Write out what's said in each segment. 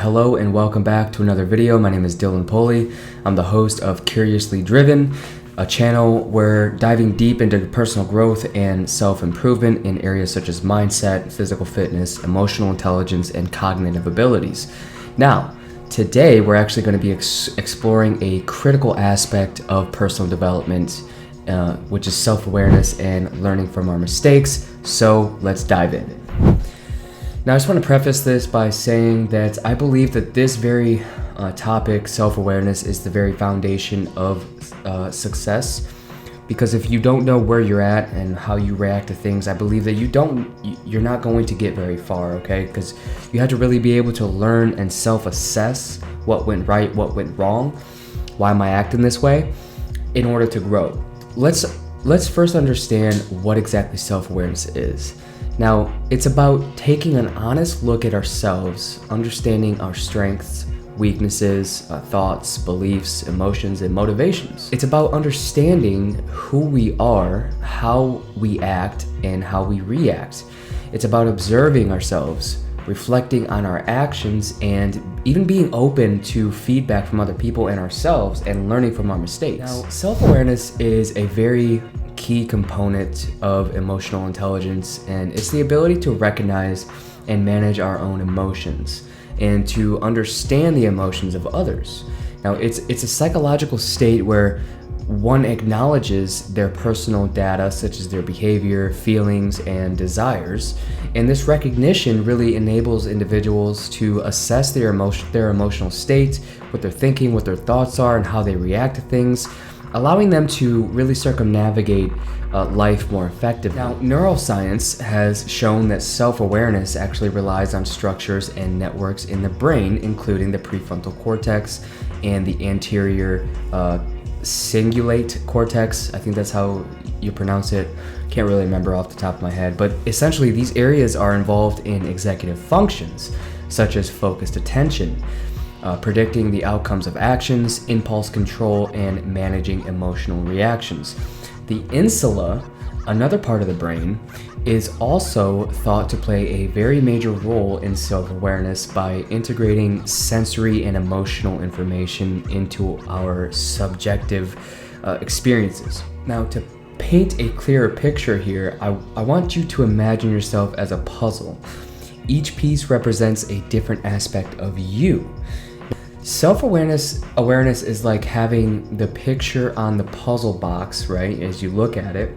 Hello and welcome back to another video. My name is Dylan Poley. I'm the host of Curiously Driven, a channel where diving deep into personal growth and self-improvement in areas such as mindset, physical fitness, emotional intelligence, and cognitive abilities. Now, today we're actually going to be exploring a critical aspect of personal development, which is self-awareness and learning from our mistakes. So let's dive in. Now, I just want to preface this by saying that I believe that this very topic, self-awareness, is the very foundation of success. Because if you don't know where you're at and how you react to things, I believe that you're not going to get very far, okay? Because you have to really be able to learn and self-assess what went right, what went wrong, why am I acting this way, in order to grow. Let's first understand what exactly self-awareness is. Now, it's about taking an honest look at ourselves, understanding our strengths, weaknesses, thoughts, beliefs, emotions, and motivations. It's about understanding who we are, how we act, and how we react. It's about observing ourselves, reflecting on our actions, and even being open to feedback from other people and ourselves and learning from our mistakes. Now, self-awareness is a very key component of emotional intelligence, and it's the ability to recognize and manage our own emotions and to understand the emotions of others. Now, it's a psychological state where one acknowledges their personal data, such as their behavior, feelings, and desires, and this recognition really enables individuals to assess their emotional state, what they're thinking, what their thoughts are, and how they react to things, allowing them to really circumnavigate life more effectively. Now, neuroscience has shown that self-awareness actually relies on structures and networks in the brain, including the prefrontal cortex and the anterior cingulate cortex. I think that's how you pronounce it. Can't really remember off the top of my head, but essentially these areas are involved in executive functions, such as focused attention, predicting the outcomes of actions, impulse control, and managing emotional reactions. The insula, another part of the brain, is also thought to play a very major role in self-awareness by integrating sensory and emotional information into our subjective experiences. Now, to paint a clearer picture here, I want you to imagine yourself as a puzzle. Each piece represents a different aspect of you. Self-awareness is like having the picture on the puzzle box, right, as you look at it.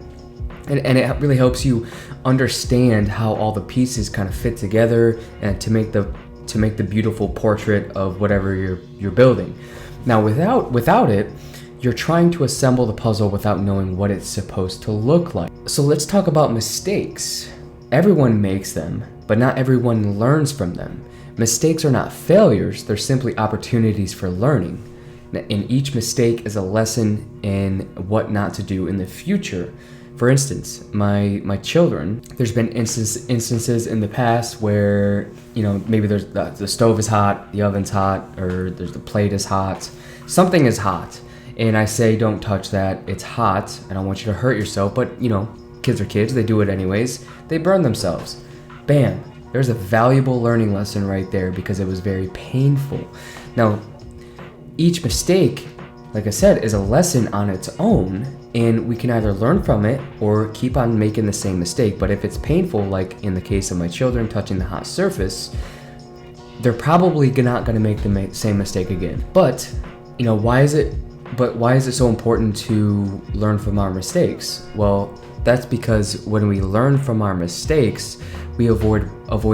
And it really helps you understand how all the pieces kind of fit together and to make the beautiful portrait of whatever you're building. Now, without it, you're trying to assemble the puzzle without knowing what it's supposed to look like. So let's talk about mistakes. Everyone makes them, but not everyone learns from them. Mistakes are not failures, they're simply opportunities for learning. And each mistake is a lesson in what not to do in the future. For instance, my children, there's been instances in the past where, maybe there's the stove is hot, the oven's hot, or the plate is hot. Something is hot. And I say, don't touch that, it's hot, I don't want you to hurt yourself, but kids are kids, they do it anyways. They burn themselves. Bam. There's a valuable learning lesson right there because it was very painful. Now, each mistake, like I said, is a lesson on its own, and we can either learn from it or keep on making the same mistake. But if it's painful, like in the case of my children touching the hot surface, they're probably not going to make the same mistake again. But, why is it so important to learn from our mistakes? Well, that's because when we learn from our mistakes, we avoid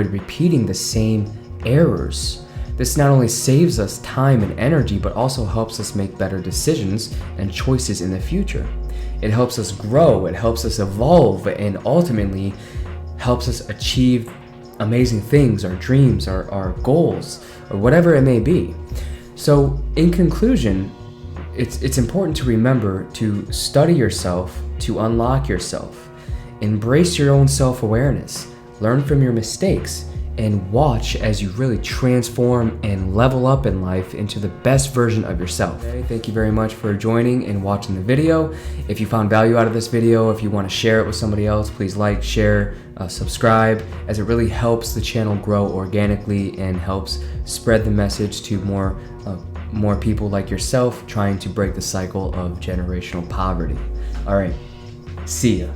repeating the same errors. This not only saves us time and energy, but also helps us make better decisions and choices in the future. It helps us grow, it helps us evolve, and ultimately helps us achieve amazing things, our dreams, our goals, or whatever it may be. So, in conclusion, it's important to remember to study yourself, to unlock yourself, embrace your own self-awareness, learn from your mistakes, and watch as you really transform and level up in life into the best version of yourself. Okay, thank you very much for joining and watching the video. If you found value out of this video, if you want to share it with somebody else, please like, share, subscribe, as it really helps the channel grow organically and helps spread the message to more people like yourself trying to break the cycle of generational poverty. All right, see ya.